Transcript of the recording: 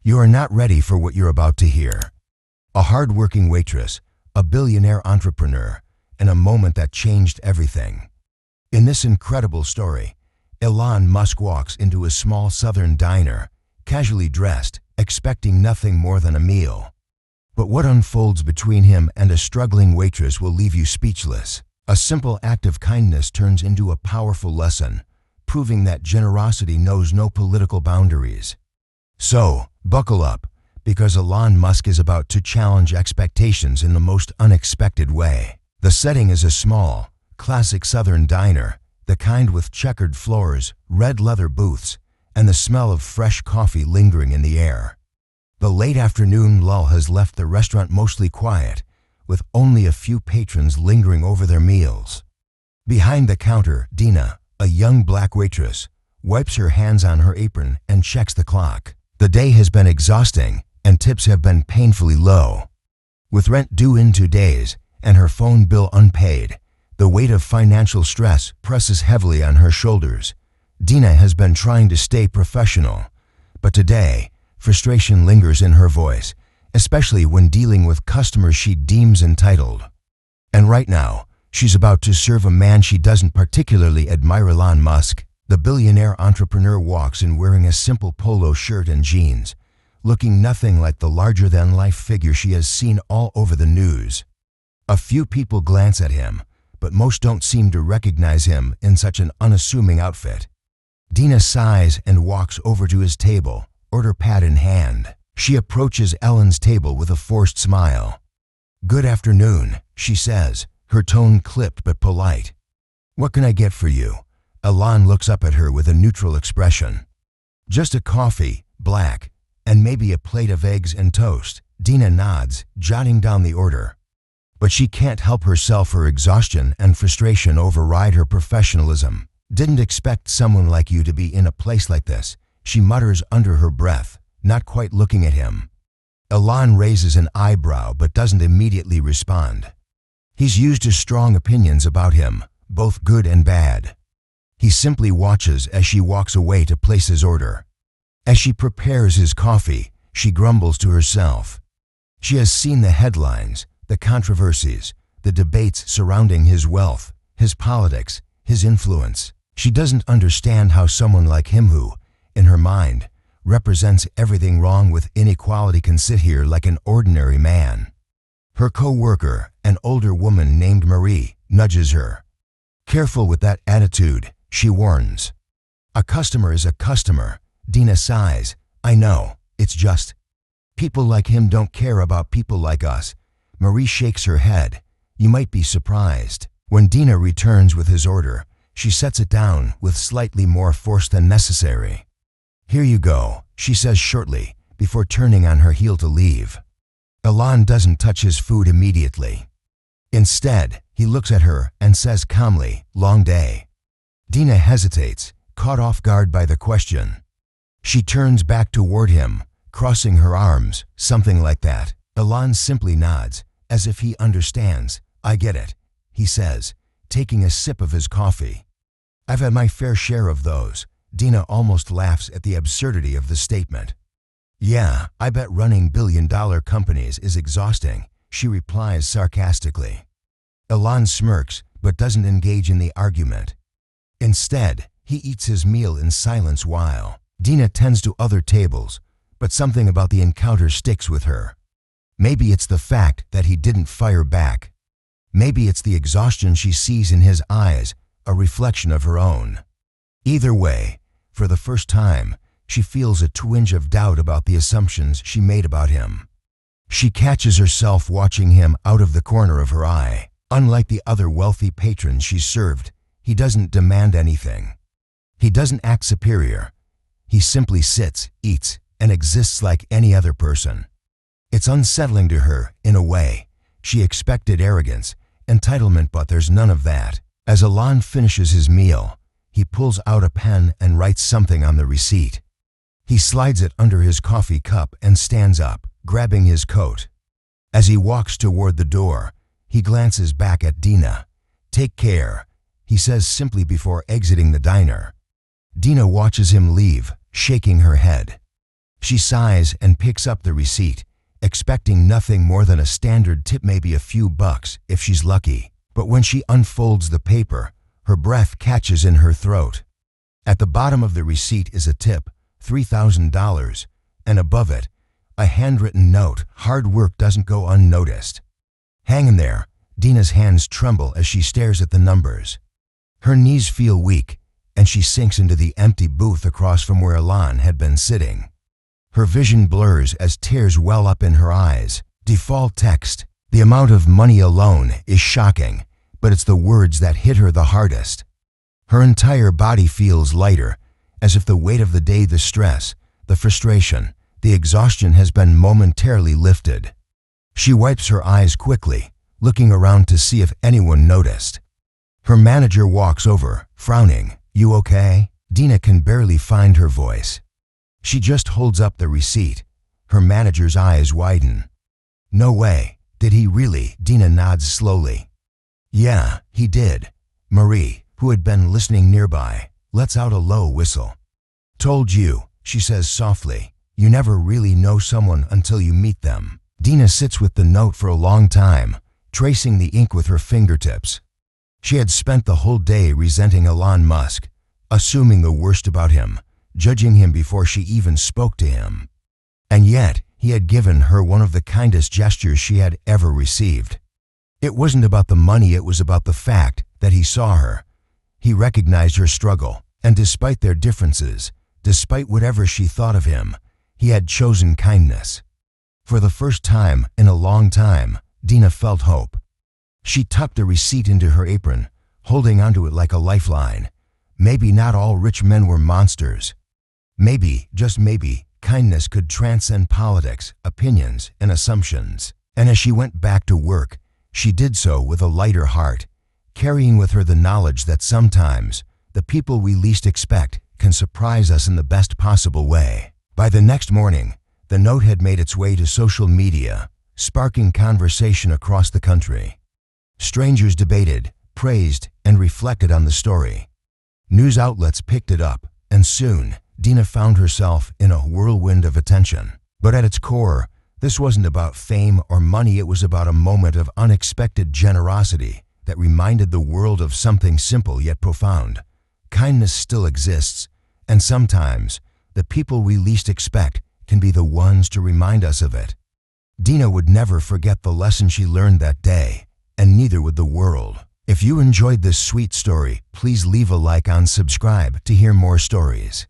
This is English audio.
You are not ready for what you're about to hear. A hardworking waitress, a billionaire entrepreneur, and a moment that changed everything. In this incredible story, Elon Musk walks into a small southern diner, casually dressed, expecting nothing more than a meal. But what unfolds between him and a struggling waitress will leave you speechless. A simple act of kindness turns into a powerful lesson, proving that generosity knows no political boundaries. So, buckle up, because Elon Musk is about to challenge expectations in the most unexpected way. The setting is a small, classic southern diner, the kind with checkered floors, red leather booths, and the smell of fresh coffee lingering in the air. The late afternoon lull has left the restaurant mostly quiet, with only a few patrons lingering over their meals. Behind the counter, Dina, a young black waitress, wipes her hands on her apron and checks the clock. The day has been exhausting, and tips have been painfully low. With rent due in 2 days and her phone bill unpaid, the weight of financial stress presses heavily on her shoulders. Dina has been trying to stay professional, but today, frustration lingers in her voice, especially when dealing with customers she deems entitled. And right now, she's about to serve a man she doesn't particularly admire. Elon Musk, the billionaire entrepreneur, walks in wearing a simple polo shirt and jeans, looking nothing like the larger-than-life figure she has seen all over the news. A few people glance at him, but most don't seem to recognize him in such an unassuming outfit. Dina sighs and walks over to his table, order pad in hand. She approaches Ellen's table with a forced smile. "Good afternoon," she says, her tone clipped but polite. "What can I get for you?" Elon looks up at her with a neutral expression. "Just a coffee, black, and maybe a plate of eggs and toast." Dina nods, jotting down the order. But she can't help herself. Her exhaustion and frustration override her professionalism. "Didn't expect someone like you to be in a place like this," she mutters under her breath, not quite looking at him. Elon raises an eyebrow but doesn't immediately respond. He's used to strong opinions about him, both good and bad. He simply watches as she walks away to place his order. As she prepares his coffee, she grumbles to herself. She has seen the headlines, the controversies, the debates surrounding his wealth, his politics, his influence. She doesn't understand how someone like him who, in her mind, represents everything wrong with inequality can sit here like an ordinary man. Her co-worker, an older woman named Marie, nudges her. "Careful with that attitude," she warns. "A customer is a customer." Dina sighs. "I know, it's just people like him don't care about people like us." Marie shakes her head. "You might be surprised." When Dina returns with his order, she sets it down with slightly more force than necessary. "Here you go," she says shortly, before turning on her heel to leave. Elon doesn't touch his food immediately. Instead, he looks at her and says calmly, "Long day." Dina hesitates, caught off guard by the question. She turns back toward him, crossing her arms, something like that. Elon simply nods, as if he understands. "I get it," he says, taking a sip of his coffee. "I've had my fair share of those." Dina almost laughs at the absurdity of the statement. "Yeah, I bet running billion-dollar companies is exhausting," she replies sarcastically. Elon smirks, but doesn't engage in the argument. Instead, he eats his meal in silence while Dina tends to other tables, but something about the encounter sticks with her. Maybe it's the fact that he didn't fire back. Maybe it's the exhaustion she sees in his eyes, a reflection of her own. Either way, for the first time, she feels a twinge of doubt about the assumptions she made about him. She catches herself watching him out of the corner of her eye. Unlike the other wealthy patrons she's served, he doesn't demand anything. He doesn't act superior. He simply sits, eats, and exists like any other person. It's unsettling to her, in a way. She expected arrogance, entitlement, but there's none of that. As Elon finishes his meal, he pulls out a pen and writes something on the receipt. He slides it under his coffee cup and stands up, grabbing his coat. As he walks toward the door, he glances back at Dina. "Take care," he says simply before exiting the diner. Dina watches him leave, shaking her head. She sighs and picks up the receipt, expecting nothing more than a standard tip, maybe a few bucks if she's lucky. But when she unfolds the paper, her breath catches in her throat. At the bottom of the receipt is a tip, $3,000, and above it, a handwritten note, "Hard work doesn't go unnoticed." Hanging there, Dina's hands tremble as she stares at the numbers. Her knees feel weak, and she sinks into the empty booth across from where Elon had been sitting. Her vision blurs as tears well up in her eyes. Default text. The amount of money alone is shocking, but it's the words that hit her the hardest. Her entire body feels lighter, as if the weight of the day, the stress, the frustration, the exhaustion has been momentarily lifted. She wipes her eyes quickly, looking around to see if anyone noticed. Her manager walks over, frowning. "You okay?" Dina can barely find her voice. She just holds up the receipt. Her manager's eyes widen. "No way. Did he really?" Dina nods slowly. "Yeah, he did." Marie, who had been listening nearby, lets out a low whistle. "Told you," she says softly. "You never really know someone until you meet them." Dina sits with the note for a long time, tracing the ink with her fingertips. She had spent the whole day resenting Elon Musk, assuming the worst about him, judging him before she even spoke to him. And yet, he had given her one of the kindest gestures she had ever received. It wasn't about the money, it was about the fact that he saw her. He recognized her struggle, and despite their differences, despite whatever she thought of him, he had chosen kindness. For the first time in a long time, Dina felt hope. She tucked the receipt into her apron, holding onto it like a lifeline. Maybe not all rich men were monsters. Maybe, just maybe, kindness could transcend politics, opinions, and assumptions. And as she went back to work, she did so with a lighter heart, carrying with her the knowledge that sometimes the people we least expect can surprise us in the best possible way. By the next morning, the note had made its way to social media, sparking conversation across the country. Strangers debated, praised, and reflected on the story. News outlets picked it up, and soon, Dina found herself in a whirlwind of attention. But at its core, this wasn't about fame or money, it was about a moment of unexpected generosity that reminded the world of something simple yet profound. Kindness still exists, and sometimes, the people we least expect can be the ones to remind us of it. Dina would never forget the lesson she learned that day, and neither would the world. If you enjoyed this sweet story, please leave a like and subscribe to hear more stories.